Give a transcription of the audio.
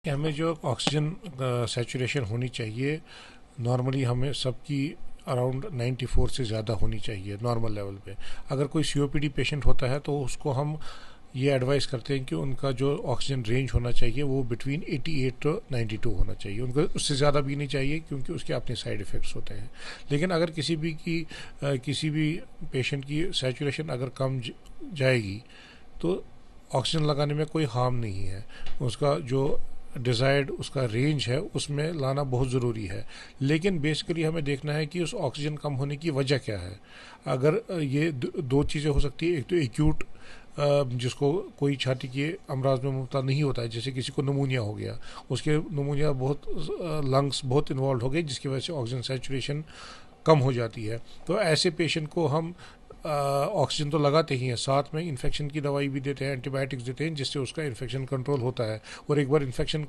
हमें जो oxygen saturation होनी चाहिए, नॉर्मली हमें सबकी अराउंड 94 से ज़्यादा होनी चाहिए नॉर्मल लेवल पे। अगर कोई सीओपीडी पेशेंट होता है तो उसको हम ये एडवाइस करते हैं कि उनका जो ऑक्सीजन रेंज होना चाहिए वो बिटवीन 88 टू 92 होना चाहिए, उनको उससे ज़्यादा भी नहीं चाहिए क्योंकि उसके अपने साइड इफ़ेक्ट्स होते हैं। लेकिन अगर किसी भी पेशेंट की सैचुरेशन अगर कम जाएगी तो ऑक्सीजन लगाने में कोई हार्म नहीं है। उसका जो डिज़ायर्ड उसका रेंज है उसमें लाना बहुत ज़रूरी है। लेकिन बेसिकली हमें देखना है कि उस ऑक्सीजन कम होने की वजह क्या है। अगर ये दो चीज़ें हो सकती है, एक तो एक्यूट जिसको कोई छाती के अमराज में मुब्तला नहीं होता है, जैसे किसी को नमूनिया हो गया, उसके नमूनिया बहुत लंग्स बहुत इन्वॉल्व हो गए जिसकी वजह से ऑक्सीजन सैचुरेशन कम हो जाती है। तो ऐसे पेशेंट को हम ऑक्सीजन तो लगाते ही हैं, साथ में इन्फेक्शन की दवाई भी देते हैं, एंटीबायोटिक्स देते हैं जिससे उसका इन्फेक्शन कंट्रोल होता है। और एक बार इन्फेक्शन